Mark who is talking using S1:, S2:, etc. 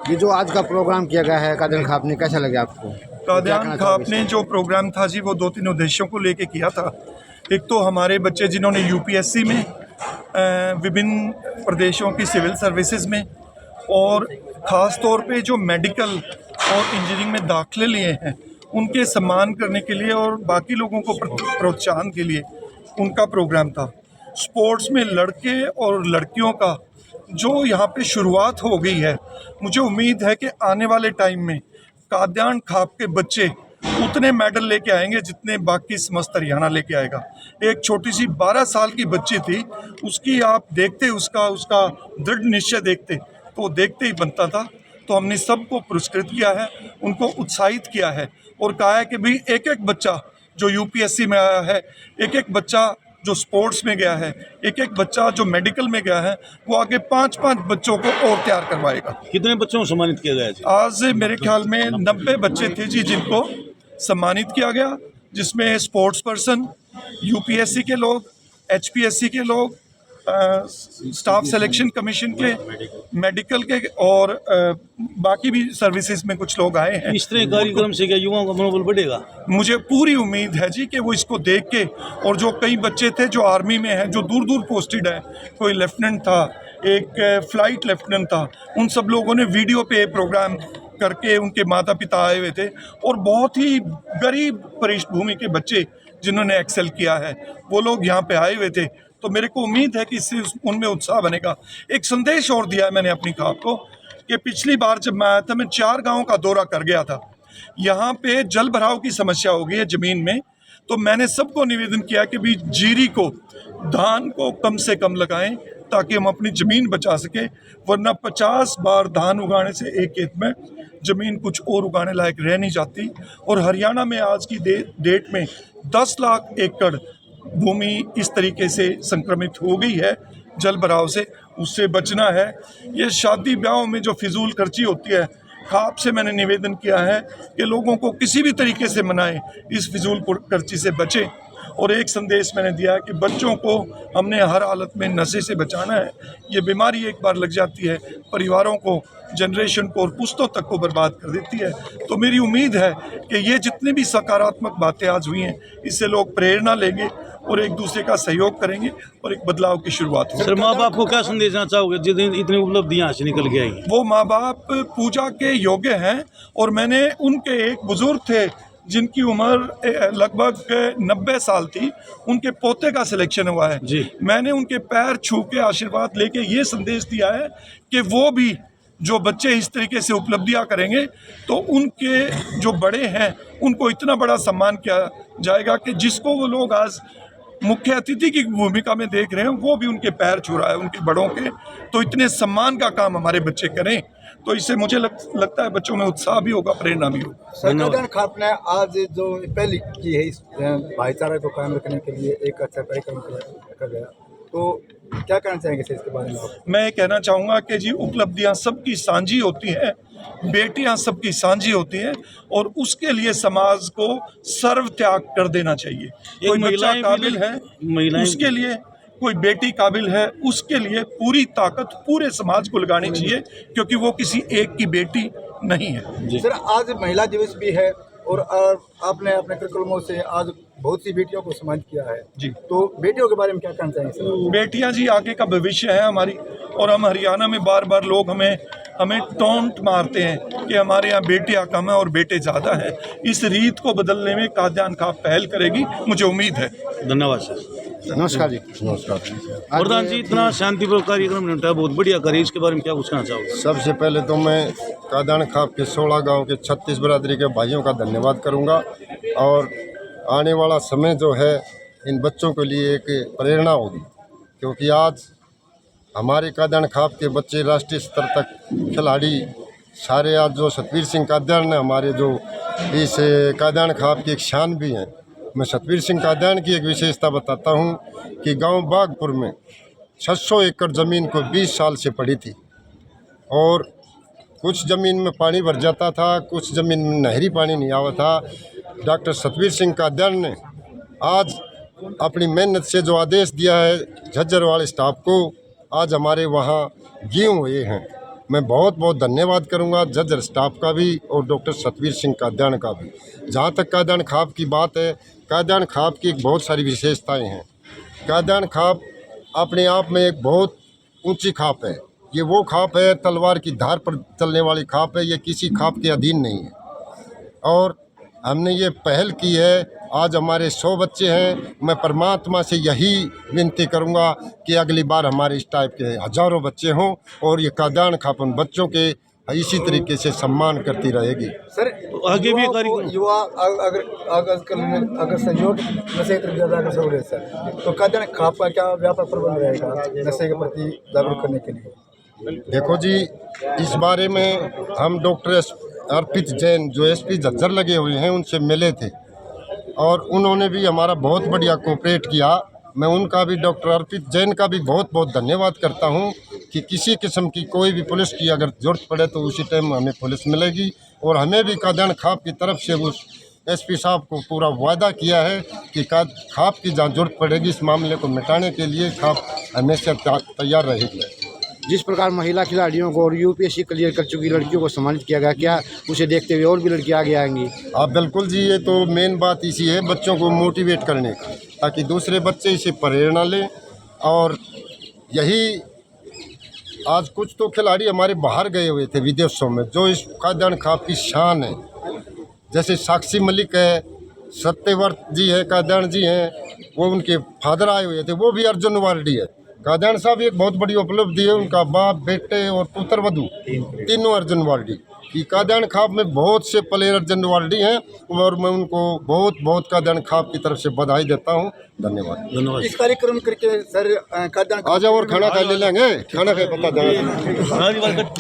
S1: ये जो आज का प्रोग्राम किया गया है कादियान खाप ने, कैसा लगे आपको?
S2: कादियान खाप ने जो प्रोग्राम था जी, वो 2-3 उद्देश्यों को लेके किया था। एक तो हमारे बच्चे जिन्होंने यूपीएससी में विभिन्न प्रदेशों की सिविल सर्विसेज में और ख़ास तौर पे जो मेडिकल और इंजीनियरिंग में दाखिले लिए हैं, उनके सम्मान करने के लिए और बाकी लोगों को प्रोत्साहन के लिए उनका प्रोग्राम था। स्पोर्ट्स में लड़के और लड़कियों का जो यहाँ पे शुरुआत हो गई है, मुझे उम्मीद है कि आने वाले टाइम में कादियान खाप के बच्चे उतने मेडल लेके आएंगे जितने बाकी समस्त हरियाणा लेके आएगा। एक छोटी सी 12 साल की बच्ची थी, उसकी आप देखते उसका दृढ़ निश्चय देखते तो देखते ही बनता था। तो हमने सबको पुरस्कृत किया है, उनको उत्साहित किया है और कहा है कि भाई एक एक बच्चा जो यूपीएससी में आया है, एक एक बच्चा जो स्पोर्ट्स में गया है, एक एक बच्चा जो मेडिकल में गया है, वो आगे 5-5 बच्चों को और तैयार करवाएगा।
S3: कितने बच्चों को सम्मानित किया गया जी?
S2: आज मेरे ख्याल में 90 बच्चे थे जी जिनको सम्मानित किया गया, जिसमें स्पोर्ट्स पर्सन, यूपीएससी के लोग, एचपीएससी के लोग, स्टाफ सिलेक्शन कमीशन के, मेडिकल के और बाकी भी सर्विसेज में कुछ लोग आए हैं।
S3: इस तरह कार्यक्रम से क्या युवाओं का मनोबल बढ़ेगा? मुझे
S2: पूरी उम्मीद है जी कि वो इसको देख के, और जो कई बच्चे थे जो आर्मी में हैं, जो दूर दूर पोस्टेड है, कोई लेफ्टिनेंट था, एक फ्लाइट लेफ्टिनेंट था, उन सब लोगों ने वीडियो पे प्रोग्राम करके उनके माता पिता आए हुए थे और बहुत ही गरीब पृष्ठभूमि के बच्चे जिन्होंने एक्सेल किया है, वो लोग यहाँ पे आए हुए थे। तो मेरे को उम्मीद है कि इससे उनमें उत्साह बनेगा। एक संदेश और दिया है मैंने अपनी खाप को कि पिछली बार जब मैं आया था, मैं 4 गाँव का दौरा कर गया था। यहाँ पे जल भराव की समस्या हो गई है ज़मीन में, तो मैंने सबको निवेदन किया कि भी जीरी को, धान को कम से कम लगाएं ताकि हम अपनी ज़मीन बचा सके, वरना 50 बार धान उगाने से एक खेत में ज़मीन कुछ और उगाने लायक रह नहीं जाती। और हरियाणा में आज की डेट में 10 लाख एकड़ भूमि इस तरीके से संक्रमित हो गई है जल भराव से, उससे बचना है। ये शादी ब्याहों में जो फिजूल खर्ची होती है, खाप से मैंने निवेदन किया है कि लोगों को किसी भी तरीके से मनाएं, इस फिजूल खर्ची से बचें। और एक संदेश मैंने दिया है कि बच्चों को हमने हर हालत में नशे से बचाना है। ये बीमारी एक बार लग जाती है, परिवारों को, जनरेशन को और पुश्तों तक को बर्बाद कर देती है। तो मेरी उम्मीद है कि ये जितनी भी सकारात्मक बातें आज हुई हैं, इससे लोग प्रेरणा लेंगे और एक दूसरे का सहयोग करेंगे और एक बदलाव की शुरुआत होगी।
S3: सर, माँ बाप को क्या संदेश देना चाहोगे जितनी इतनी उपलब्धियाँ से निकल के आई?
S2: वो माँ बाप पूजा के योग्य हैं और मैंने उनके एक बुजुर्ग थे जिनकी उम्र लगभग 90 साल थी, उनके पोते का सिलेक्शन हुआ है
S3: जी।
S2: मैंने उनके पैर छू के आशीर्वाद लेके ये संदेश दिया है कि वो भी जो बच्चे इस तरीके से उपलब्धियां करेंगे तो उनके जो बड़े हैं उनको इतना बड़ा सम्मान किया जाएगा कि जिसको वो लोग आज मुख्य अतिथि की भूमिका में देख रहे हैं, वो भी उनके पैर छू रहा है उनके बड़ों के। तो इतने सम्मान का काम हमारे बच्चे करें, तो इससे मुझे लगता है बच्चों में उत्साह भी होगा, प्रेरणा भी होगा।
S1: कादियान खाप ने आज जो पहली की है इस भाईचारे को कायम रखने के लिए एक अच्छा कार्यक्रम कर गया, तो क्या कहना चाहेंगे सर इसके बारे में?
S2: मैं कहना चाहूँगा कि जी उपलब्धियाँ सबकी साझी होती हैं, बेटियां सबकी साझी होती हैं और उसके लिए समाज को सर्व त्याग कर देना चाहिए। कोई बच्चा काबिल है उसके लिए, कोई बेटी काबिल है उसके लिए पूरी ताकत पूरे समाज को लगानी चाहिए, क्योंकि वो किसी एक की बेटी नहीं है।
S1: सर, आज महिला दिवस भी है और आपने अपने कार्यक्रमों से आज बहुत सी बेटियों को सम्मानित किया है
S2: जी।
S1: तो बेटियों के बारे में क्या कहना चाहेंगे सर?
S2: बेटियां जी आगे का भविष्य है हमारी, और हम हरियाणा में बार बार लोग हमें टोंट मारते हैं कि हमारे यहाँ बेटियां कम है और बेटे ज़्यादा हैं। इस रीत को बदलने में कादियान खाप पहल करेगी, मुझे उम्मीद है।
S3: धन्यवाद सर।
S1: नमस्कार जी।
S4: नमस्कार।
S3: प्रधान जी, इतना शांतिपूर्वक कार्यक्रम निपटा, बहुत बढ़िया करे, इसके बारे में क्या पूछना चाहोगे?
S4: सबसे पहले तो मैं कादियान खाप के 16 गांव के 36 बरादरी के भाइयों का धन्यवाद करूंगा, और आने वाला समय जो है इन बच्चों के लिए एक प्रेरणा होगी, क्योंकि आज हमारे कादियान खाप के बच्चे राष्ट्रीय स्तर तक खिलाड़ी सारे, आज जो सतवीर सिंह कादियान ने हमारे जो इस कादियान खाप की एक शान भी हैं। मैं सतवीर सिंह कादियान की एक विशेषता बताता हूं कि गांव बागपुर में 600 एकड़ ज़मीन को 20 साल से पड़ी थी, और कुछ ज़मीन में पानी भर जाता था, कुछ ज़मीन में नहरी पानी नहीं आवा था। डॉक्टर सतवीर सिंह कादियान ने आज अपनी मेहनत से जो आदेश दिया है झज्जर वाले स्टाफ को, आज हमारे वहाँ गेहूँ हुए हैं। मैं बहुत बहुत धन्यवाद करूंगा जज स्टाफ का भी और डॉक्टर सतवीर सिंह कादयान का भी। जहाँ तक कादयान खाप की बात है, कादयान खाप की बहुत सारी विशेषताएं हैं। कादयान खाप अपने आप में एक बहुत ऊंची खाप है। ये वो खाप है, तलवार की धार पर चलने वाली खाप है, ये किसी खाप के अधीन नहीं है। और हमने ये पहल की है। आज हमारे 100 बच्चे हैं। मैं परमात्मा से यही विनती करूंगा कि अगली बार हमारे इस टाइप के हज़ारों बच्चे हों और ये कादयान खाप उन बच्चों के इसी तरीके से सम्मान करती रहेगी।
S1: सर
S3: आगे भी
S1: युवा
S3: कार्य-
S1: को- युवा अगर सहयोग नशे की तरफ ज़्यादा अग्रसर हो रहे हैं सर, तो कादयान खाप का क्या व्यापक प्रबंध रहेगा नशे के प्रति जागरूक करने के लिए?
S4: देखो जी, इस बारे में हम डॉक्टर अर्पित जैन जो एसपी झज्जर लगे हुए हैं उनसे मिले थे और उन्होंने भी हमारा बहुत बढ़िया कोऑपरेट किया। मैं उनका भी, डॉक्टर अर्पित जैन का भी बहुत बहुत धन्यवाद करता हूं कि किसी किस्म की कोई भी पुलिस की अगर ज़रूरत पड़े तो उसी टाइम हमें पुलिस मिलेगी। और हमें भी कादयान खाप की तरफ से उस एसपी साहब को पूरा वादा किया है कि खाप की जहाँ जरूरत पड़ेगी इस मामले को मिटाने के लिए खाप हमेशा तैयार रहेगी।
S5: जिस प्रकार महिला खिलाड़ियों को और यूपीएससी क्लियर कर चुकी लड़कियों को सम्मानित किया गया, क्या उसे देखते हुए और भी लड़कियां आगे आएंगी?
S4: आप बिल्कुल जी, ये तो मेन बात इसी है बच्चों को मोटिवेट करने का, ताकि दूसरे बच्चे इसे प्रेरणा लें। और यही आज कुछ तो खिलाड़ी हमारे बाहर गए हुए थे विदेशों में, जो इस कादयान खाप की शान है। जैसे साक्षी मलिक है, सत्यव्रत जी है, कादयान जी हैं, वो उनके फादर आए हुए थे, वो भी अर्जुन अवार्डी है। कादयान साहब एक बहुत बड़ी उपलब्धि है, उनका बाप, बेटे और पुत्र वधू तीनों अर्जुन अवार्डी। कि कादयान खाप में बहुत से प्लेयर अर्जुन अवार्डी हैं और मैं उनको बहुत बहुत कादयान खाप की तरफ से बधाई देता हूं। धन्यवाद।
S3: धन्यवाद।
S1: इस कार्यक्रम करके सर कादयान
S4: आ जाओ और खाना खा ले लेंगे, खाना खाए पता देना।
S3: सारी बात